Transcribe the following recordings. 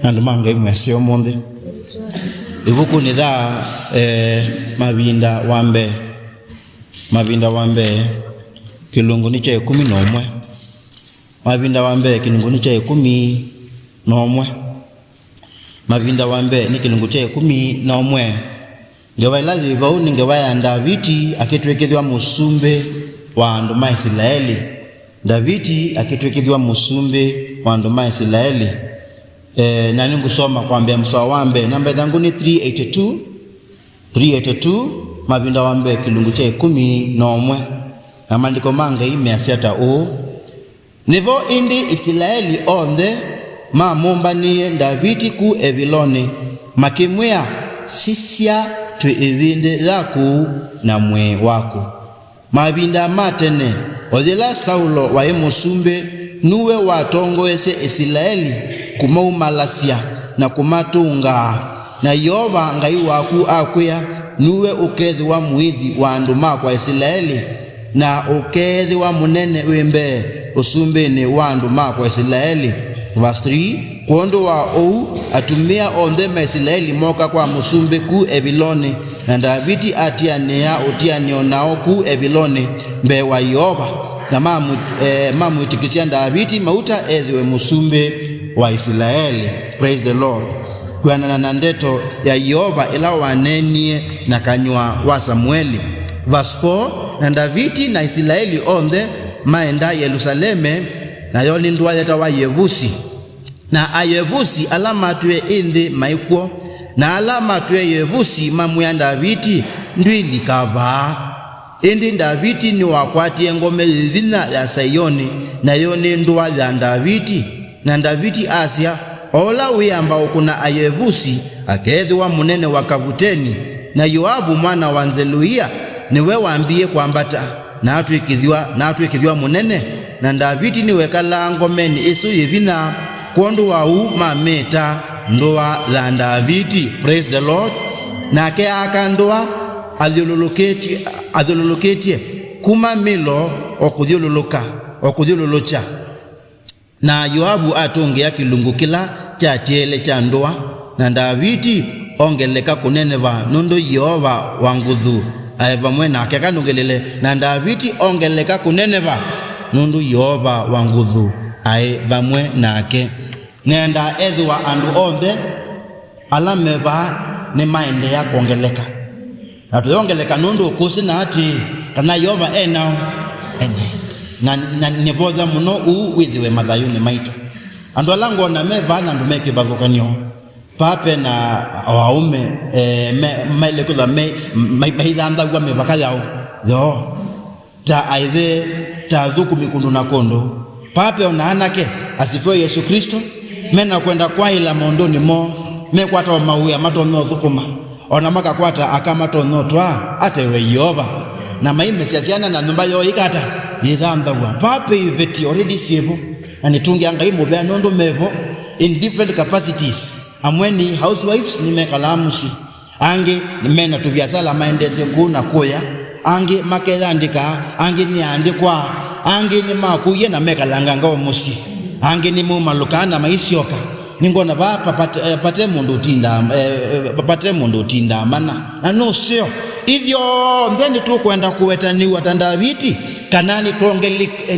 and manga imesio monde ibuku ni dha mavinda wambe kilungu ni cha 11 mavinda wambe kilungu ni cha 11 mavinda wambe ni kilungu cha 11 ngewailazi bauni ngewaya Davidi akitwekethwa musumbe wa andu ma Israeli. Davidi akitwekethwa musumbe wa andu ma Israeli. Na ningusoma kwambia msawa wambe namba yangu ni 382 mavinda wambe kilungu cha 11 na maandiko manga imeasiata nivo indi Israeli onde mamumbanie Davidi ku Eviloni makimwea sisia tu evinde zaku na mwe wako mavinda matene odela Saulo wa musumbe nuwe watongoese Israeli kumaumalasia na kumatunga na Yehova ngai waku akwea nuwe ukethi wa muithi wa andu makwa Israeli na ukethi wa munene wembe usumbeni wa andu makwa Israeli. Verse 3 kondo wa atumia onde ma Israeli moka kwa musumbe ku Eviloni na Davidi utianio nao ku Eviloni mbe wa Yehova na mamu itikisia Davidi mauta edhiwe musumbe wa Israeli. Praise the Lord. Kwa na ndeto ya Yehova ila wanenie na kanywa wa Samueli. Verse 4 na Davidi na Israeli onde maenda Yerusaleme na yoni ndwa yeta wa Yebusi na ayebusi alama tuwe indi maikuo na alama tuwe Yebusi mamu ya Davidi ndwili kava indi Davidi ni wakwati ngome vina ya Sayoni na yoni ndwa ya Davidi na Davidi Asia ola wiyamba ukuna ayebusi akethi wa munene wa Kabuteni na Yoabu mwana wa Zeruia niwe waambie kwambata na atuikidhiwa munene na Davidi niwe kala ngomeni isu yivina kondo wa mameta ndoa za Davidi. Praise the Lord. na ke akandoa adhiololoketie kuma milo okudhiololocha na Yoabu atongea kilungu kila cha tiele cha ndoa na Davidi ongeleka kuneneva nondo Yehova wangudhu aeva mwena akekanongelele na Davidi ongeleka kuneneva nondo Yehova wangudhu aeva mwena ake nenda edhwa andu onde alameva ne maende ya kongeleka na tuyongeleka nondo kusi na ati kana Yehova ene na nibodha muno uwithiwe mathayuni maito andu alango na meva na ndumeke bathukanio pape na waume mele kutha maithantha gwa mebaka yao tho ta aithe ta thuku mikundu na kondo pape ona anake asifiwe Yesu Kristo mena kwenda kwa ila mondoni mo mekwata mauya matonyo thukuma ona makakwata akamatonyo twa atewe Yehova na maime siasiana na nyumba yo ikata yithantha gwa pape iveti already fiebo and tungi angai mobea nondo mevo in different capacities amweni housewives ni mekalamusi ange ni mena tu biasala maendeze kuna koya ange makedandika ange ni andikwa ange ni makuye na mekalanga ngao musi ange ni mumalukana maisioka ningona ba pate mundu tinda mana na no sio hivyo ndeni tu kwenda kuwetaniwa Davidi kanani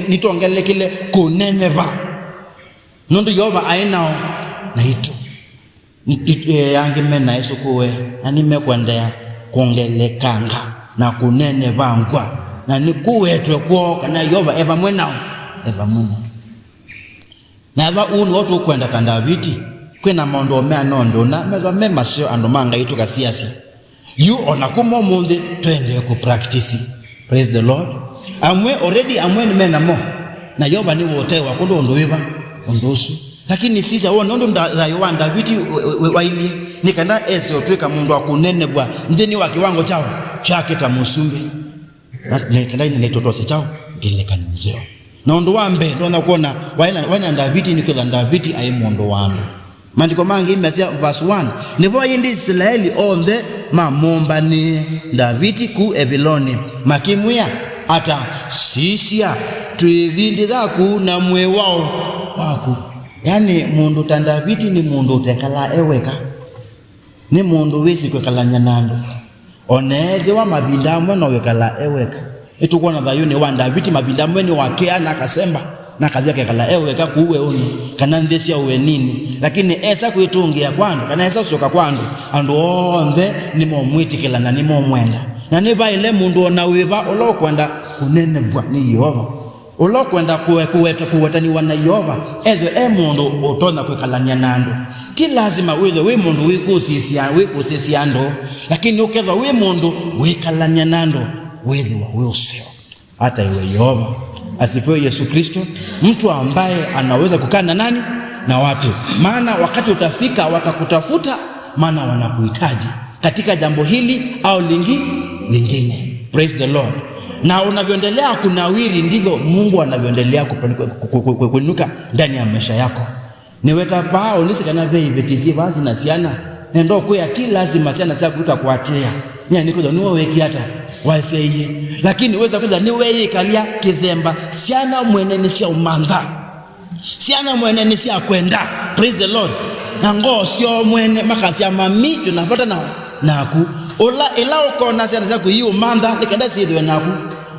nitongele kile kuneneva nondo Yehova ainao na ito yange mena Yesu kuwe ani mekwendea kongelekanga na kuneneva ngwa na nikuwetwe kwa kana Yehova eva mwenao na ava unu watu kwenda Davidi kwena mondo mea nondo na meza mema sio andomanga itu kasiasi you onakumo munde twende ku practice. Praise the Lord. Amwe ni mena mo na Yehova ni wote wakondo ndoiva ondosu lakini sisi ndo za Davidi waili nikanda esio tweka mundu akunene bwa ndeni wa kiwango chao chake tamusumbe nikanda ni totose chao geleka nzeo na ndo wambe ndo nakuona wana Davidi ni kwa Davidi aimondo wangu maandiko mangi imesia verse 1 nivo indi Israeli onde mamomba ni Davidi ku Eviloni makimwia ata sisia tuivindi dhaku na mwe wao wako yani mundu ta Davidi ni mundu utekala eweka, ni mundu wisi kwekala nyanando onethe wa mabinda mwe no wekala eweka. Itukuona thayo ni wa Davidi mabinda mwe ni wakea na kasemba na kathia kekala eweka kuwe oni kana nthesia uwe nini, lakini esa kwitungia kwandu kana esa soka kwandu andu onthe ni momwitikila na ni momwenda na ni baile mundu ona wiba ulokwenda kunenebwa ni Yehova, ulokwenda kuwetaniwa na Yehova ethe mundu utona kwikalania nandu. Ti lazima withe wi mundu wikusisia andu, lakini uketha wi mundu wikalania nandu withiwa wi usio hata iwe Yehova. Asifiwe Yesu Kristo. Mtu ambaye anaweza kukaa na nani? Na watu. Maana wakati utafika watakutafuta, maana wanakuhitaji katika jambo hili au lingine. Praise the Lord. Na unavyoendelea kunawiri ndivyo Mungu anavyoendelea kuinuka ndani ya maisha yako. Niweta pao nisikana vei betisi vazi na siana nendo kuya ti lazima siana sia kuika kuatia nya nikuza niwe weki hata waseye, lakini weza kuza niwe ikalia kithemba siana mwenene sia umanga, siana mwenene sia kwenda. Praise the Lord. Na ngo sio mwene makasi ya mami tunapata naku ola ela ukona siana sia kuyiu manda nikenda siwe naku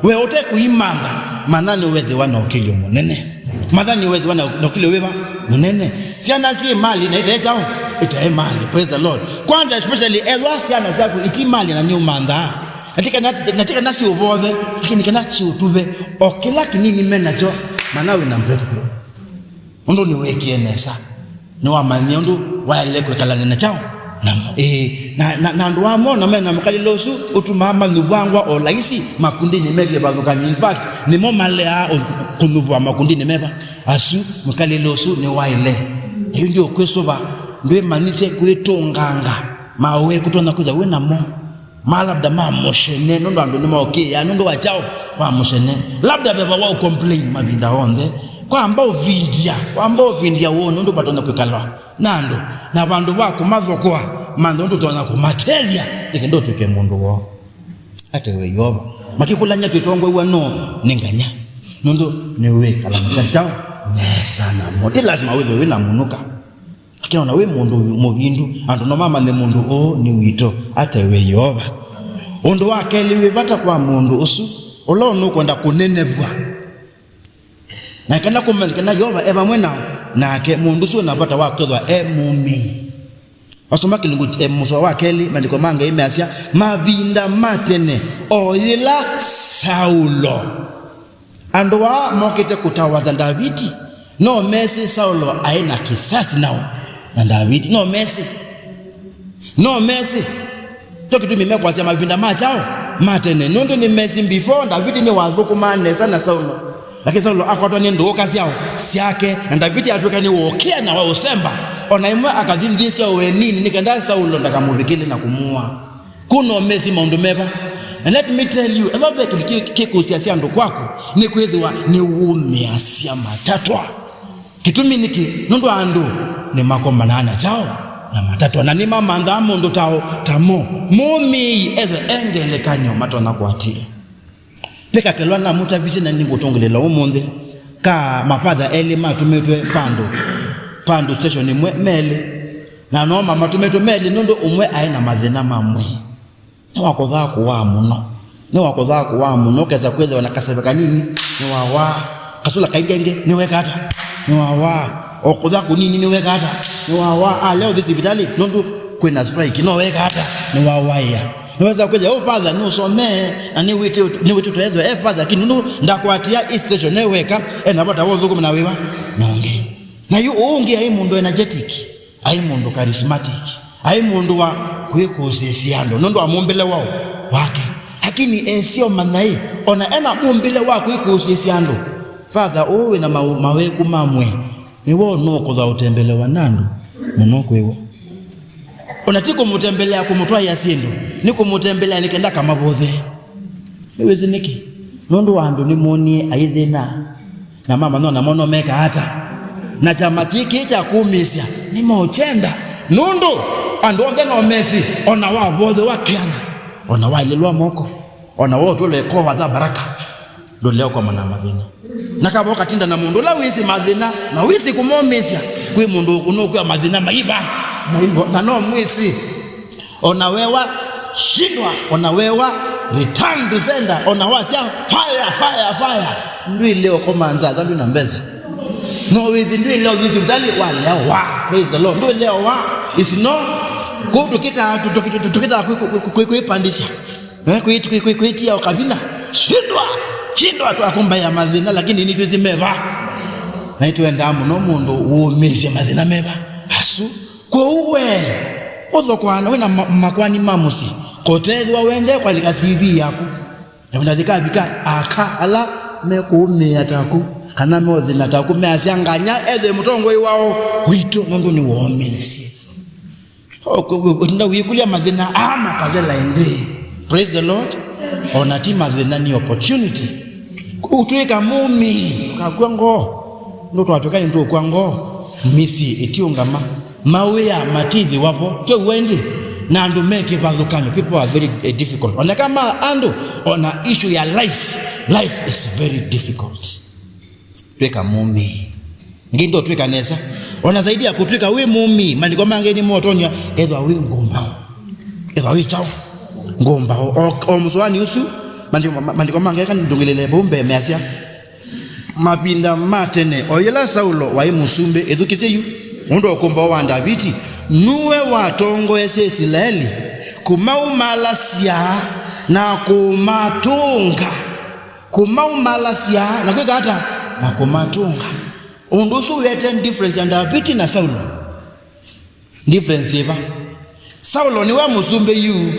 we ote kuimanga manani wethe wana okilio munene, madhani wethe wana okilio wewa munene. Siana si mali na ite chao ite mali. Praise the Lord. Kwanza especially elwa siana zaku iti mali na nyumanda natika nasi ubodhe lakini kana si utube okila kinini menacho manawe na breakthrough ndo ni weki enesa ni wa mami ndo wale kwekala na chao na ndo amona mena mkalilosu utumama nubwangwa olaisi makundi ni megle bavukanyo. In fact ni momalea kunubwa makundi ni meba asu mkalilosu ni waile hiyo ndio kwesoba ndo manise kwetonganga mawe kutona kuza we namo malabda mamoshene ndo ando ni maoke ya ndo wachao mamoshene labda beba wao complain mabinda onde kwa ambao vindia wono ndo batona kwekalwa nando na bandu bako mazokoa mando ndo tona ku materia ikendo tuke mundu wo ate we Yoba makikulanya twitongwe wano ninganya ndo niwe kala msachao sana moti lazima wewe wina munuka lakini na we mundu mubindu ando no mama ne mundu o ni wito ate we Yoba ondo wake liwe bata kwa mundu usu olono kwenda kunenebwa na kana kumeleka na Yoba eva mwena nake mundu sio napata wakwethwa mumi wasoma kilungu muso wakeli mandiko manga imeasia mabinda matene oila Saulo andoa mokete kutawaza Davidi no mesi Saulo aina kisasi nao na Davidi no mesi tokitu mimekwa sema mabinda machao matene nondo ni mesi before Davidi ni wazuku mane sana Saulo, lakini Saulo akwatwa ni ndo kazi yao siake na Davidi atuka ni wokea na wao semba onaimwa akadhindisia we nini nikenda Saulo ndakamubikile na kumua kuno mesi maundu meba. And let me tell you ever kikusia ndo kwako ni kwethiwa ni umeasia matatwa kitumi niki nondo ando ni makoma nana chao na matatwa na ni mama ndamo ndo tamo mumi eze engele kanyo matona kwatia peka kelwa na mutavisi na ningotongelela umonde ka mafadha eli matumetwe pando station imwe mele na no mama tumetwe mele nondo umwe aina madhina mamwe ni wakodha kuwa muno keza kwethe wana kasebeka nini ni wawa kasula kaigenge ni wekata ni wawa okodha kunini ni wekata ni wawa leo hospitali nondo kwena strike no wekata ni wawa ya niweza kuja father no some na ni witu tuwezo father kinu ndakwatia station neweka enapata wozo kumi na wewa naonge na yu ungi ai mundu energetic ai mundu charismatic ai mundu wa kwekosesiando nondo amumbele wao wake lakini sio manai ona ena mumbele wako kwekosesiando father owe na maweku mamwe ni wao noko za utembelewa nandu munoko ewo unatiko mutembelea kumutwa yasindo niko mutembelea nikenda kama bodhe niwezi niki nondo wandu ni moni aidhina na mama nona mono meka hata na chamatiki cha kumisia ni mochenda nondo ando ngeno mesi ona wa bodhe wakiana ona walilwa moko ona wote le ko wa baraka ndo leo kwa mana madhina nakaboka tinda na mundu la wisi madhina na wisi kumomisia kwi mundu kunuku mathina maiba na no mwisi onawewa shindwa onawewa return to sender onawasia fire ndwi leo komanza zandu na mbeza no wizi ndwi leo wizi udali wa leo praise the Lord ndwi leo wa is no go tukita kuipandisha kuitia ukabila shindwa tu akumba ya madhina lakini ni tuzimeva na ituenda muno mundu uumeze madhina meva asu kwa uwe odhokwana wena makwani mamusi kotethwa wende kwa likasibi yako na ndikabika aka ala mekume ataku kana modhina ataku measianganya ethe mutongo iwao wito mundu ni womensi nda wikulia madhina ama kazela indi praise the Lord onati madhina ni opportunity utuika mumi kakwango ndo twatoka ndo kwango misi etiongama mawe ya mativi wapo to wendi na ndo make badukame people are very difficult ona kama ando ona issue ya life is very difficult tweka mumi ngindo tweka nesa ona zaidi ya kutwika we mumi maliko mangeni motonya edwa we ngomba edwa we chao ngomba o mswani usu maliko mangeka ndungilele bombe measia mapinda matene oyela Saulo wa musumbe edukiseyu undo okomba wa Davidi nuwe watongo ese Israeli kumaumalasia na kumaumalasia na kwekata na kumatunga undusu wete difference ya Davidi na Saulo difference eba Saulo ni wa musumbe yu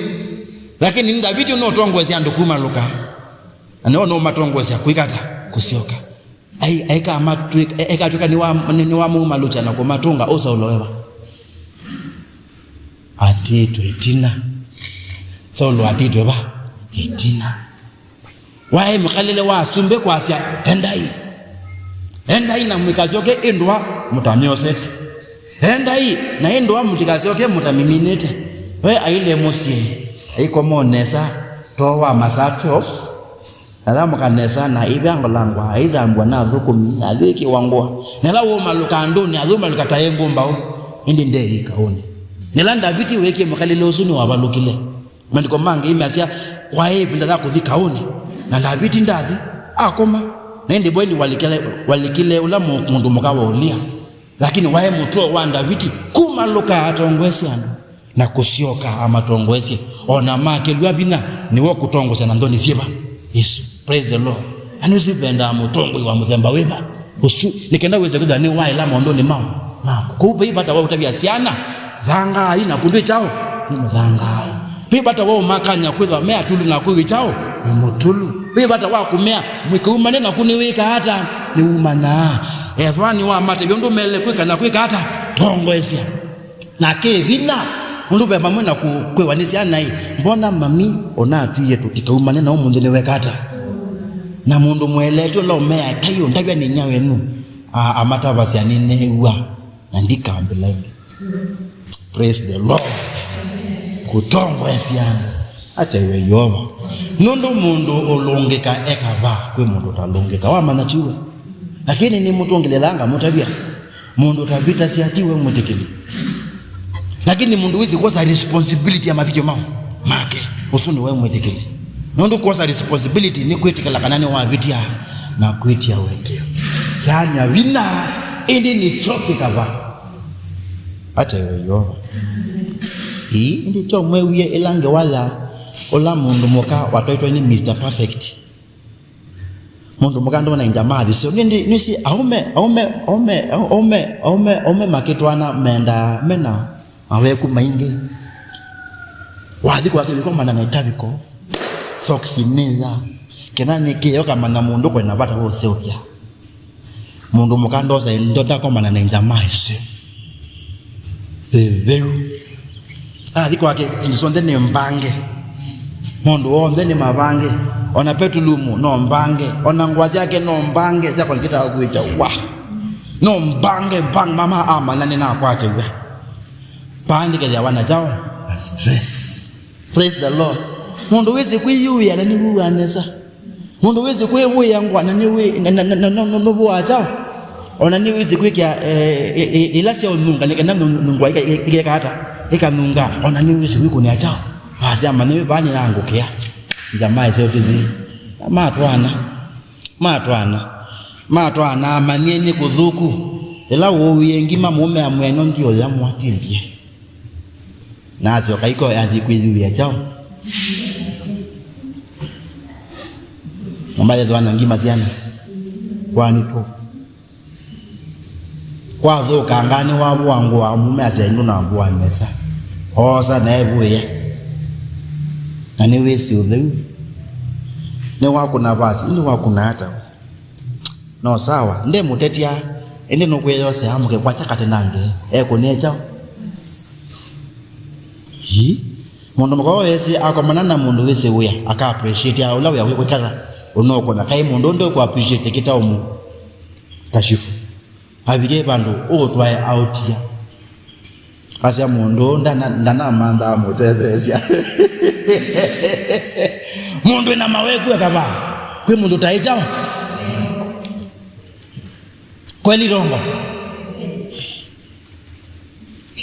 lakini Davidi no tongwezi andukuma luka no matongwezi kuikata kusioka ai kama tuka ni wa mumalucha na kumatunga o Saulo wewa atito itina Saulo atito ba itina wae mkalele wa sumbe kwa asia endai na mwikazoke indwa mutamiosete endai na indwa mutikazoke mutamiminete we aile musi aiko monesa towa masa 12 nadamu kanesa na ibyango langwa aidhambwa na dhukumi adhiki wangwa nelawo maluka ndoni adhuma lukataye ngombao indi ndei kaone nelanda viti weke mkalele usuni wabalukile maliko mange imeasia kwae pinda za kuthikaone na Davidi ndathi akoma nende bweli walikile ula mundu mukawa ulia lakini wae mutuo wa Davidi kumaluka atongwesiana na kusioka amatongwesi ona make lwabina ni wo kutongoza na ndoni fieba Yesu praise the Lord anusi benda mutongo wa muthemba weba usu nikenda weze kudhani wae la mondoni mao kuupe ibata wao tabia siana dhanga ina kundu chao ni mdhanga ibata wao makanya kwetha mea tulu na kuwi chao ni mutulu ibata wao kumea mwikuumane na kuniweka hata ni umana efani wa mate byondo mele kweka na kweka hata tongwesi na kevina mundu beba mwena kwewanisia nai mbona mami ona atuye tutikaumane na umundu niweka hata na mundu mweleto la umea kayo ndabya ni nyawe nu amata basi anine uwa ndika ambelenge praise the Lord kutongwesiana ate we yoba nondo mundu olongeka ekaba kwe mundu talongeka wamana chiwe lakini ni mutongelelanga mutabia mundu tabita siatiwe mutikili lakini mundu wizi kosa responsibility ya mabikyo make usuni wewe mutikili nondo kosa responsibility ni kwetikala kanani wa bitia na kwetia wekeo kanya wina indi ni choki kaba ate we yoba indi to mwewe elange wala ola mundu moka watoitwa ni Mr Perfect mundu moka ndo na njamathi so nisi aume maketwana mena awe kumaingi wathi kwa kile mana na itabiko soksi niza kenani kiyoka mana mundu kwena bata wose ukya mundu moka ndo sa ndota kwa mana na njamathi veru adiko wake zindisonde ni mbange mundu onde ni mabange ona petulumu no mbange ona ngwazi yake no mbange sasa kulikita kuita wa no mbange bang mama ama nani na kwate we pandi ke yawana jao stress praise the Lord mundu wezi kuiyuya nani buwa nesa mundu wezi kuyebuya ngwa nani we no buwa jao ona ni wizi kwikia ilasi onunga nikenda nungwa ikekata ikanunga ona ni wizi kwiko ni achao basi amane bani nangu kia jamaa sio tizi matwana manene kudhuku ela wo yengima mume amweno ndio ya mwatimbie nazo kaiko adikwizi achao ambaye dwana ngima ziana kwani to kwa dho kangani wa bwangu wa mume azendu na bwa mesa osa na ebuye na ni wesi udhu ne wako na basi ndi wako na hata no sawa nde mutetia ende no kweyose amuke kwa chakate nange kunecha mundu mko wese akomana na mundu wese uya aka appreciate ya ulawe ya kwekara unoko na kai mundu ndo ko appreciate kita umu kashifu abige bandu otwaye out ya asya mundu ndana manda mutethesya mundu na maweku yakaba kwe mundu taijao kweli rongo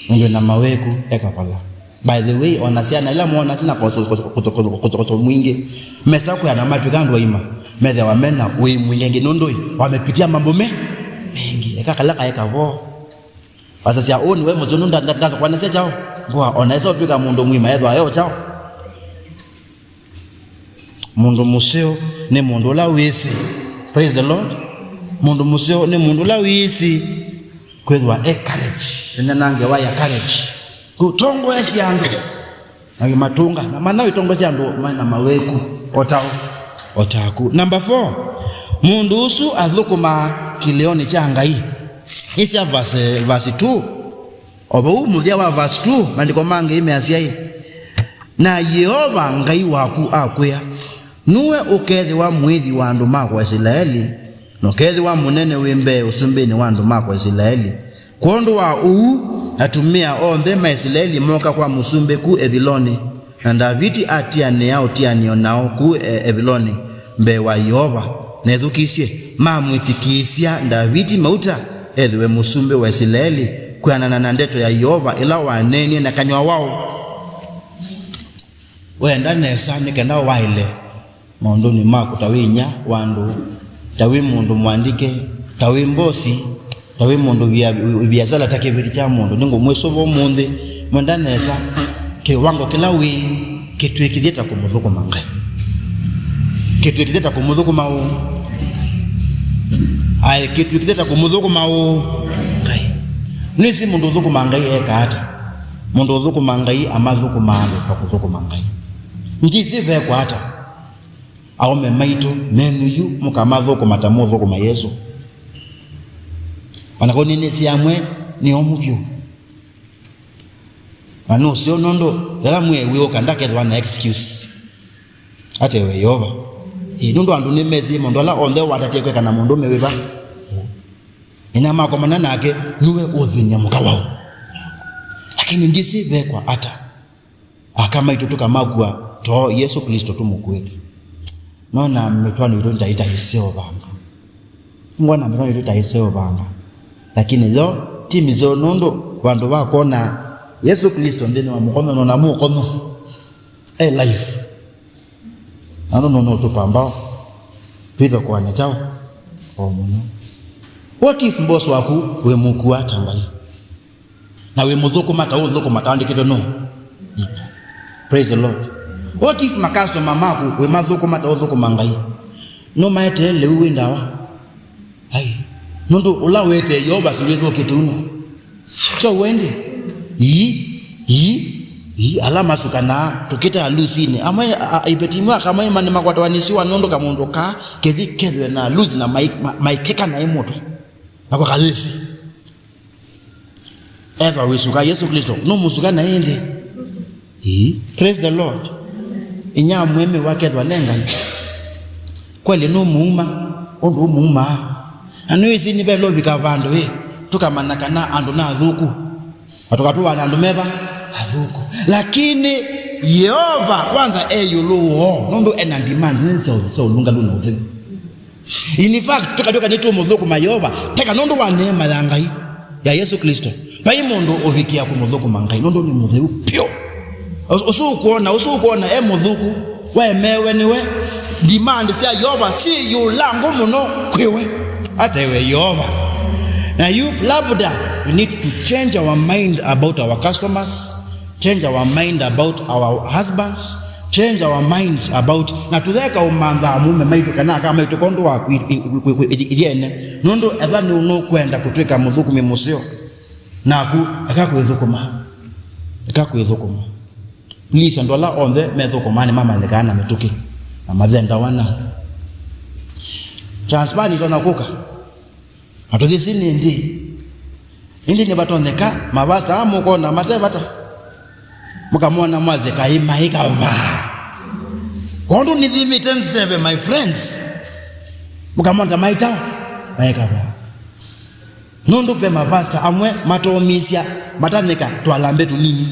mundu na maweku yakapala. By the way onasiana ila muona sina koso mwingi mesa kwa na matukando ima medha wamena we mwingi nondoi wamepitia mambo mengi yakakalaka yakavo wasasi aoni we mzono ndaza kwa nase chao kwa onaweza upika mundu mwima yedwa yao chao mundu museo ne mundu la wisi. Praise the Lord. Mundu museo ne mundu la wisi kwezwa courage nange waya courage kutongo esi yandu na matunga na mana itongo esi yandu mana maweku otaku. Number 4 mundu usu adhukuma kileoni changa hii isi ya verse 2 obo muthia wa verse 2 mandiko mange imeasia hii na Yehova ngai waku akwea nuwe ukethi wa mwithi wa andu makwa Israeli no kethi wa munene wimbe usumbeni wa andu makwa Israeli kondo wa atumia onthe Maisraeli moka kwa musumbe ku Ebiloni na Davidi atiane yao tianio nao ku Ebiloni mbe wa Yehova nethukisie mamwitikisia Davidi mauta ethiwe musumbe wa Israeli kuanana na ndeto ya Yehova ila wanenie na kanywa wao wenda nesa nikenda waile maundu ni mako tawinya wandu tawi mundu mwandike tawi mbosi tawe mundu biazala takebiri cha mundu ningo mwesovo munde mwenda nesa ke wango kilawi kitu ikideta kumudhuko mangai kitu ikideta kumudhuko mau ai kitu ikideta kumudhuko mau ngai nisi mundu dhuko mangai ekata mundu dhuko mangai amadhuko maando kwa kudhuko mangai njisi ve kwa hata aume maito menu yu muka amadhuko matamudhuko ma Yesu wanakoni nisi yamwe ni omubyo wano sio nondo yala mwe wewe kandake wana excuse ate we Yehova nondo andu ni mezi mondo la onde watatekwe kana mondo meweba ina makomana nake nuwe udhinya mukawao lakini ndisi bekwa ata akama itotoka magwa to Yesu Kristo tumukweli nona mmetwani utonda ita iseo banga ngwana mmetwani ita iseo banga lakini leo timi zo nondo wandu wakona Yesu Kristo ndene wa mukono na mukono life no tupambao pidho kwa nyachao omuno. What if boss waku we mukua tambai na we mudhuko mata andikito no. Praise the Lord. What if makasto mamaku we madhuko mata mangai no maete lewe ndawa hai nondo ulawete Yoba silezo kituno cho wende yi alama sukana tukita halusini amwe ibetimwa kama imani makwata wanisiwa nondo kamondoka kedwe na luzi na maikeka na imoto nako kalisi eva wisuka Yesu Kristo no musuka na ende praise the Lord inya mweme wakedwa lenga kweli no muuma ondo muuma anwezi ni belo bikavandu tukamanakana andu na adhuku watukatu wana andu meba adhuku lakini Yehova kwanza eyuluo nondo ena demand nisa ulunga luna udhimu In fact tukatoka nitu muthuku mayoba teka nondo wa neema ya Ngai ya Yesu Kristo pai mundu uhikia ku muthuku mangai nondo ni mutheu pio usukuona muthuku wemewe niwe demand cia yoba si yulango muno kwewe hata iwe yoba. Now you labda we need to change our mind about our customers, change our mind about our husbands, change our minds about na tutheka umantha mume maitu kana kama itukondo wa iriene nondo ethani uno kwenda kutwika muthuku mimusio naku akakwithukuma please ndola on the methukumani mama lekana metuki na mathenda wana transparent ona kuka atuthisi ndi ne batoneka mabasta amuko na matebata mukamona mwaze kaima ikava kondo ni limit and save my friends mukamonda maita ikava nondo pe mabasta amwe matomisia mataneka twalambe tunini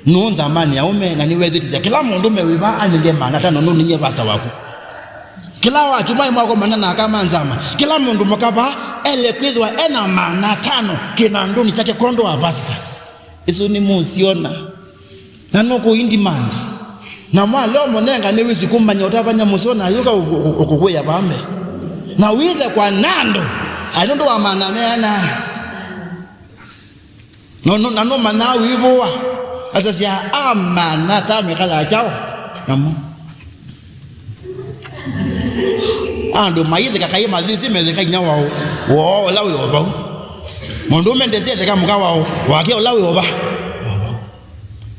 nonza amani ya ume na niwethitiza kila mundu mewiba aninge mana tano no ninye basa wako kila watu mai mwako manana kama nzama kila mundu mukaba ele kwizwa ena mana tano kina ndoni chake kondo wa pastor isu ni musiona na noko in demand na mwalo monenga niwisi kumanya utafanya musiona yuka ukukuya bambe na wile kwa nando anondo wa mana meana no mana wiboa asa sia amana tano kala chao namo ando maithe kakayema thisi metheka nya wao wo lawi oba mundu mendeze theka mukawa wake lawi oba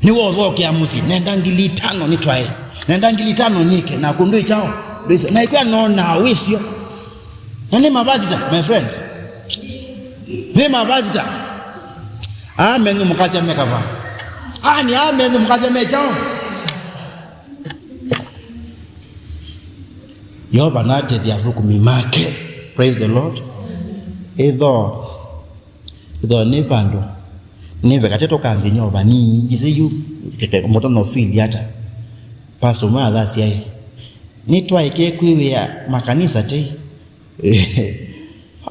ni wo voke amusi nenda ngili 5 ni twae nenda ngili 5 nike na kundu chao na ikwa nona wisio nani mabazita my friend ni mabazita amen mukacha mekava ani amen mukacha mechao yoba nate dia vuku mimake. Praise the Lord. Either ni pando ni vekateto kangi nyoba nini ise yu moto no feel yata pastor mwa thasi ai ni twaike kwiwe ya makanisa te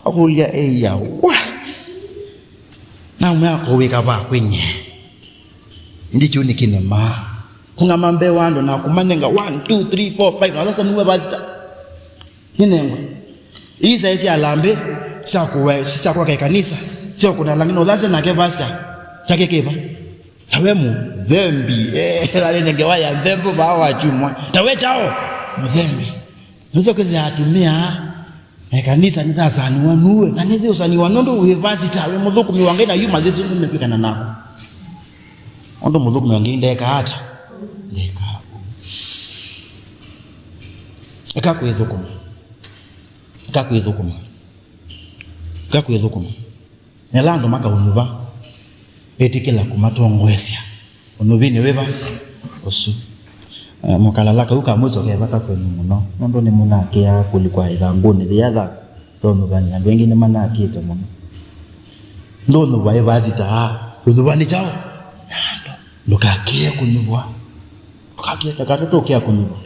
akulia ya wa na mwa koweka ba kwenye ndicho ni kinema kuna mambe wando na kumanenga 1 2 3 4 5 sasa niwe bazita ninengo isa isi alambe sisa kwa kanisa sio kuna langino laze na ke pastor chake keba tawemu dhambi lale ngewaya dhambi ba wachumwa tawe chao mdhambi nzo kwa atumia kanisa ni thasani wanuwe na nithi usani wanondo we pastor we muthuku miwange na yuma thisu nimepikana nako ondo muthuku miwange ndeka hata ndeka kakwithukuma nelando maka unuba etikela kumatongwesia unubini weba osu mukalalaka ukamuzo ke baka kwenu muno nondo ni munake ya kulikwa idhanguni thiatha tono banya wengine manake to muno ndono bae bazita unubani chao lukakia kunubwa lukakia takatoto kia kunubwa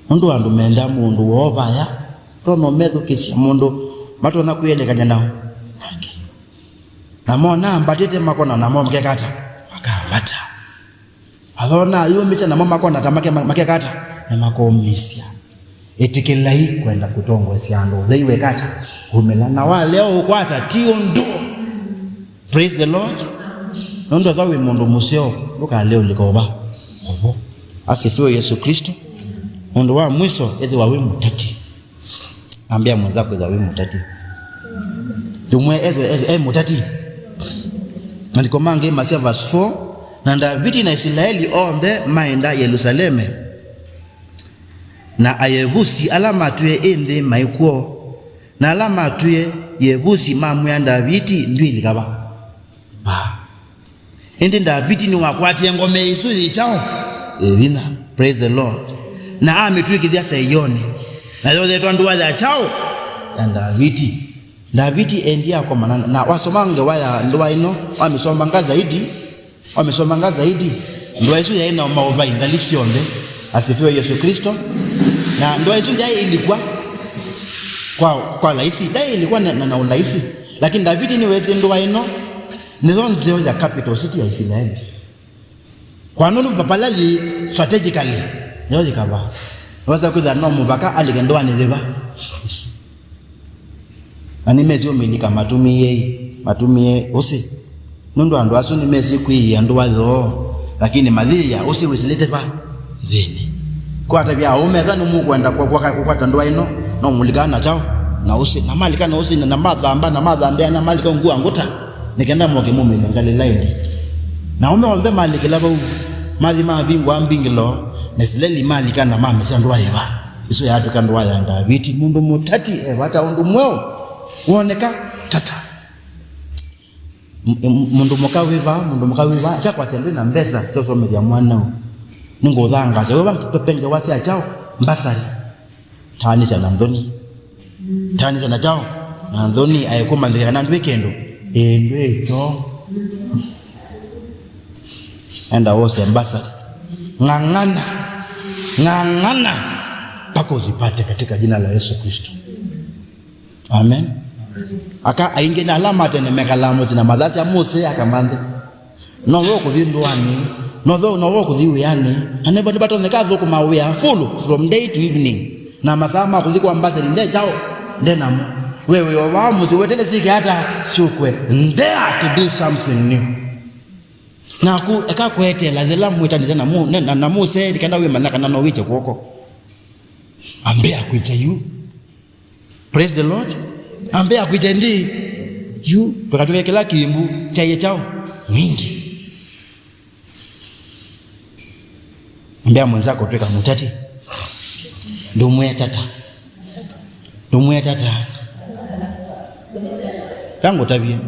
ndo andu menda mundu wobaya tono medo kisia mundu matona kuyelekanya nao namona mbatete makona namo mkekata akambata alona yumisa namo makona tamake makekata na makomisia etikela hii kwenda kutongo esiando theiwe kata umela na wale leo ukwata tiondo. Praise the Lord. Nondo thawe mundu museo luka leo likoba obo asifiwe Yesu Kristo. Mundu wa mwiso ethi wawe mutati ambia mwenzako za wewe mutati dumwe ezo mutati andiko mange Masia verse 4 na Davidi na Israeli onde maenda Yerusaleme na ayevusi alama tuye ende maikuo na alama tuye yevusi mamu ya Davidi ndwili kaba ende Davidi ni wakwati ngome isuzi chao evina. Praise the Lord. Na ametuye kidhia sayone na yote twanduwa za chao ya Davidi endia kwa manana na wasomange waya ndoa ino wamesomanga zaidi ndoa hizo ya ina maoba ingalisi onde asifiwe Yesu Kristo. Na ndoa hizo ndio ilikuwa kwa laisi dai ilikuwa na ulaisi, lakini David ni wezi ndoa ino nizonzeo ya capital city ya Israeli kwa nunu papalali strategically nyozi kaba waza kudha no mubaka aligendoa nileba ani mezi omilika matumie osi nundu andu asu ni mezi kwi andu watho lakini madhia osi wisilete pa dhini kwa hata bia umeza numu kwenda kwa tandoa ino no muligana chao na osi na malika na osi na madhamba na malika ngua nguta nikenda moke mume ngalilaini na umeombe malika labo mali mabingwa ambingilo nesileli malika na mama sandwa iwa iso ya tukandwa ya David mundu mutati wata undu mweo uoneka tata mundu mukawiva kwa sende na mbesa soso media mwana ningo dhanga se wewe pepenge wasi achao mbasari tani za na chao na ndoni ayekoma ndika na weekend endweto enda wose mbasari ngangana pako zipate katika jina la Yesu Kristo. Amen. Aka ainge na alama tene mekalamo zina madhasi ya Mose akamande nowo kuvindwani nowo kuviwiani anebodi batonde kazo kumawia full from day to evening na masama kuzikwa mbasari nde chao nde namo wewe wamu siwetele siki hata shukwe dare to do something new na ku eka kwete la dhela muitaniza na Mose dikanda we manaka na nowiche kwoko ambea kuita you. Praise the Lord. Ambea kuita ndi you tukatoka kila kimbu chaye chao wingi ambea mwenzako tuweka mutati ndumwe tata tangu tabia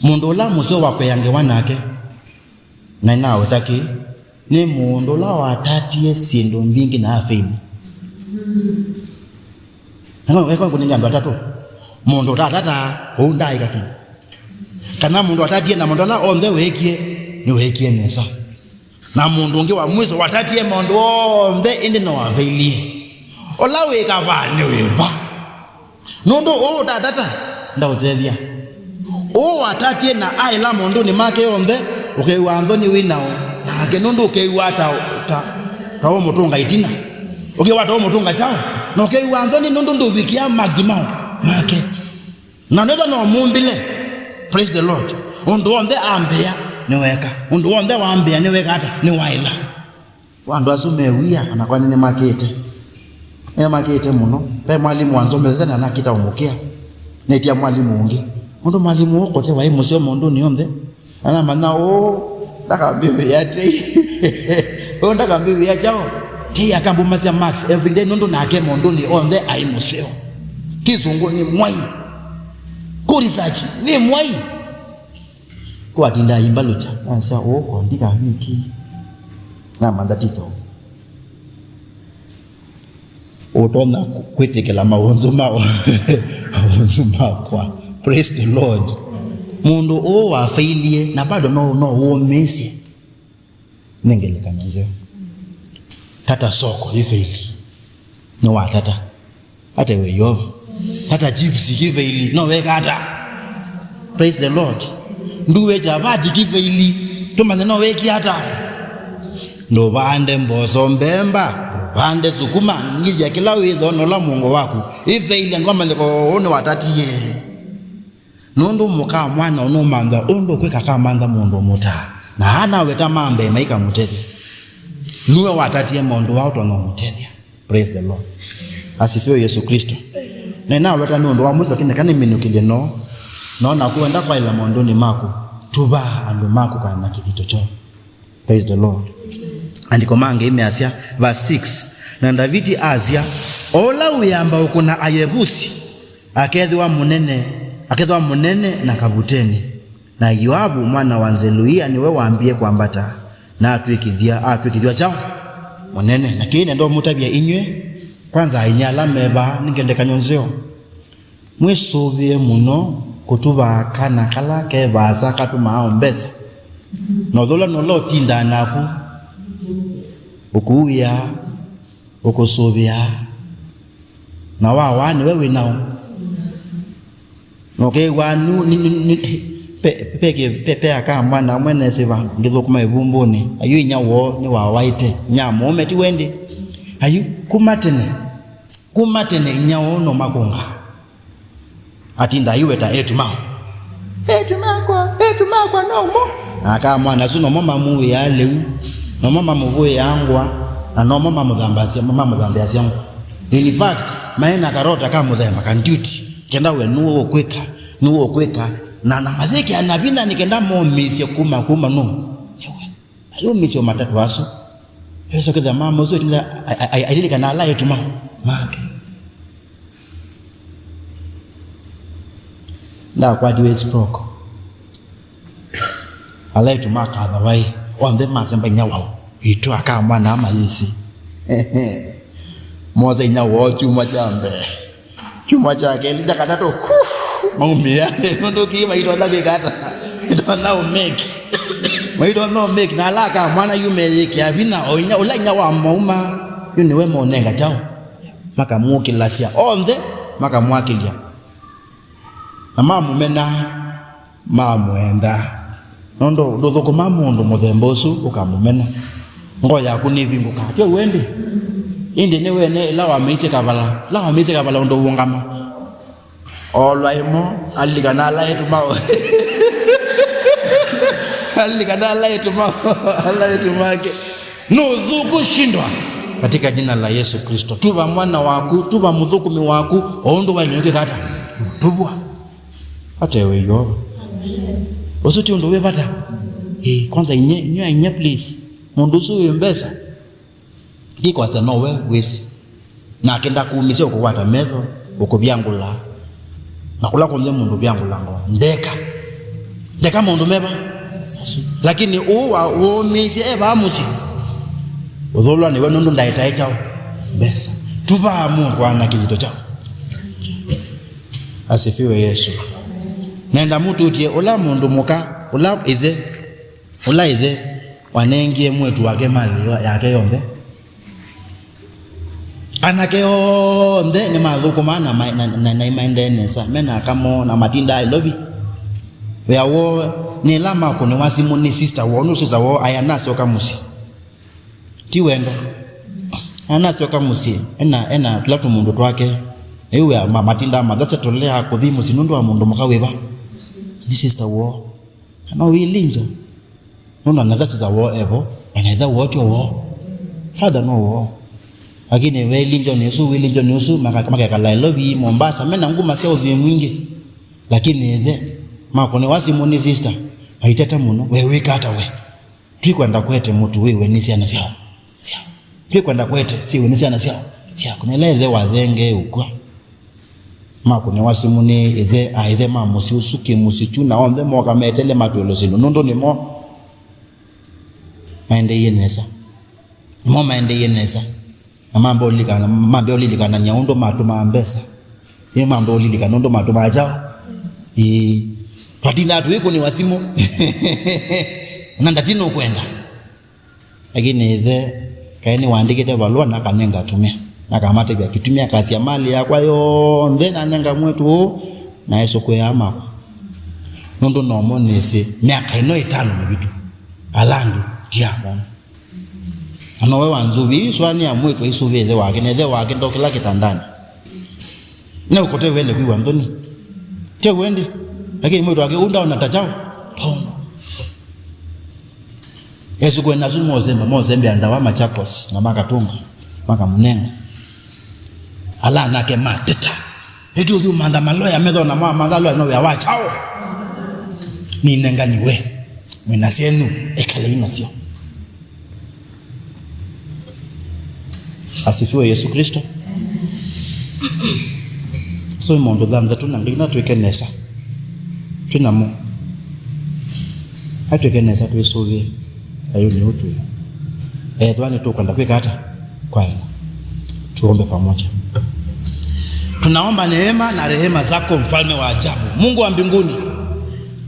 mundu la muso wakwe yange wanake na nawe taki ni mundu la watatie sindo mbingi na afeli ngako kuninga ndo atatu mundu tatata undai katu kana mundu atatie na mundu la on the wekie nesa na mundu nge wa mwizo watatie mundu on the indi no afeli olawe ka bane weba nondo o tatata ndautelia o watatie na ai la mundu ni make on the ukewa andoni winao na kenondo ukewa tawo mutunga itina ukewa tawo mutunga chao na ukewa andoni nondo ndo wikia maximum make na neza no mumbile. Praise the Lord. Undu onde ambia niweka undu onde waambia niweka hata ni waila wandu asumewia anakuwa nini makete muno pe mwalimu wanzomeza na nakita umukia netia mwalimu ungi mundu mwalimu okote wa imosio mundu nionde ana manao ndaka bibi yate ndaka bibi yachao tia kambu masia max every day mundu nake mundu ni onde aimosio kizungu ni mwai ko research ni mwai kwa tinda imbalucha ansa oko ndika hiki na mandatito utona kwetekela mawonzo mawo kwa. Praise the Lord. Mundu o wa failie na bado no wo mesi nengeleka nzeo tata soko ifeili no wa tata hata weyo hata gypsy kifeili no we kata. Praise the Lord. Nduwe jabadi kifeili tumane no we kiata ndo bande mboso mbemba bande sukuma ngija kila wizo no la Mungu wako ifeili ngoma ndiko one watatiye nondo muka mwana ono manda ondo kweka kama manda mundu muta na hana weta mambe maika mutethia nuwe watatie mondo wao no mutethia. Praise the Lord. Asifiwe Yesu Kristo. Na weta nondo wa muso kinekane minukilie no na kuenda kwa ila mondo ni mako tuba andu mako kana kivito cho. Praise the Lord. Andiko mange imeasia verse 6 na Davidi azia ola uyamba ukuna ayebusi akedhiwa munene na kabuteni na Yoabu mwana wa Zeruia niwe waambie kwambata na atwikithia chao munene na kine ndo mutabia inywe kwanza ainyala meba ningendeka nyonzeo mwisubie muno kutuba kana kala ke baza katuma ombesa nodhola nolo tinda naku ukuya ukusubia na wani wewe nao okay wanu pepe akamba na mwene siva ngithukuma ibumbuni ayu nyawo ni wa waite nyamo meti wende ayu kumatene nyawo no makunga atinda yuweta etumako nomo akama na suno mama mu ya lewu no mama muvu yangwa na no mama mudhambasia yangu in fact maina karota kama mudhema kan duty kenda we nuwo kweka na madhiki anabina nikenda mo misi kuma no yewe ayo misi matatu aso yeso kidha mama zo tinda aidili kana ala yetu make na kwa diwe stroke ala yetu maka adawai on the mazemba nyawo itu akamba na amayisi moza nyawo chuma chake lijakatato maumbi yake ndo kima itonda kikata itonda make na alaka mwana yumeleki abina onya ulanya wa mauma yuniwe monenga chao maka mukilasia onde maka mwakilia mama mumena mamwenda nondo dozoko mamondo muthembosu ukamumena ngoya kunivinguka tyo wende indi ni wene lawa meise kabala ndo wongama olwaimo aligana la yetu make nudhuku shindwa katika jina la Yesu Kristo. Tuba mwana waku, tuba mudhukumi waku ondo wanyoke kata tubwa hata weyo osoti ondo we bata kwanza inye please mundu suwe mbesa diko asa nowe wese na kenda kuumisia ukuwata mevo ukubyangula na kula konye mundu byangula ngo ndeka mundu meba lakini uwa uomisi amusi udholwa ni wenu ndaitae chao besa tuba mungu ana kijito chao. Asifiwe Yesu. Nenda mutu utie ula mundu muka ula ithe wanengie mwetu wake mali yake yonde anake yonde ni madhukuma na imaendenesa mena kamo na matinda I love you yawo ni lama kuni wasimu ni sister wo ayanasi okamusi tiwendo anasi okamusi ena tulatu mundu twake ewe matinda madhasa tolea kudhimu sinundu wa mundu mukaweba ni sister wo ana wilinjo nono anadhasa za wo evo anadha wote wo father no wo lakini wilinjo ni usu maka kala I love you Mombasa mena nguma sia uvi mwingi lakini ethe makone wasimu ni sister aitata muno wewe kata we twikwenda kwete mutu wewe ni siana siao twikwenda kwete si wewe ni siana siao kuneleze wathenge ukwa makone wasimu ni ethe mamusi usuki musichuna onde moka metele matwelo sinu nondo ni mo maende yenesa mambo lilikana nyaundo matuma mbesa mambo lilikana ndo matuma ajao patina tuiko ni wasimu nandatino kwenda lakini ethe kaeni waandikite balua na kanenga tumia na kamate bya kitumia kazi ya mali yakwa yo then anenga mwetu na Yesu kwa ama nondo nomonese miaka ino 5 mebitu alangi diamond anowe wanzubi swani ya mwetu isubi ethe wake ndo kila kitandani na ukote wele kwa ndoni tie wende lakini mwetu wake unda unatachao tono Yesu kwa nazu mozembe andawa Machakos na makatunga maka munenga ala nake mateta etu du manda maloya medo na mandalo no ya wachao ni nenga niwe mwina sienu ekale inasio. Asifiwe Yesu Kristo. So mondo dhamza tunangina tuikenesa tunamo atuikenesa tuisuvi ayo ni utu twani tukwenda kwikata kwa tuombe pamoja. Tunaomba neema na rehema zako mfalme wa ajabu, Mungu wa mbinguni.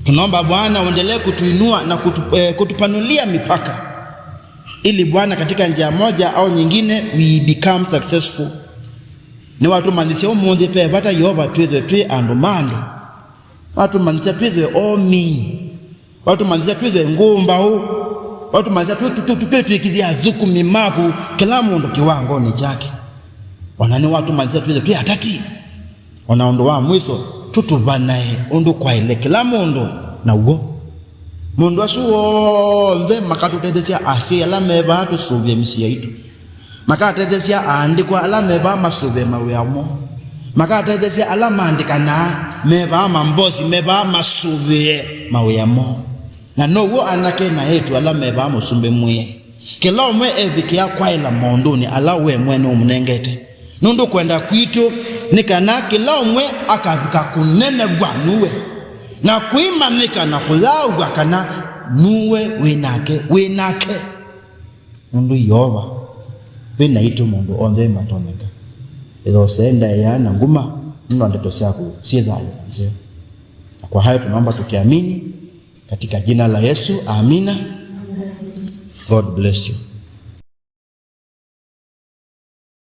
Tunaomba Bwana uendelee kutuinua na kutupanulia mipaka ili Bwana katika njia moja au nyingine we become successful ni watu manisia umuthi pe bata yoba twithwe twi andu mando watu manisia twithwe omi watu manisia twithwe ngumba u watu manisia twithikithia thukumi maku kila mundu kiwangoni chake wanani watu manisia twithwe twi atati ona undu wa mwiso tutubanae undu kwa ile kila mundu na uo mundu asuo nze makatutethesia asia ala meba tusuvye misia itu makatethesia andikwa ala meba masuve mawiyamo makatethesia ala mandikana meba mambosi meba masuve mawiyamo na nowo anake na yetu ala meba musumbe mwe kila umwe ebikia kwa ila mondoni ala we mwene umunengete nundu kwenda kwitu nikana kila umwe akavika kunene gwa nuwe na kuimanika na kulaugwa kana nuwe winake nundu yoba wina itu mundu onde matoneka edo senda yana nguma nundu andeto siaku siedhayo nzeo. Kwa hayo tunaomba tukiamini katika jina la Yesu, amina. God bless you.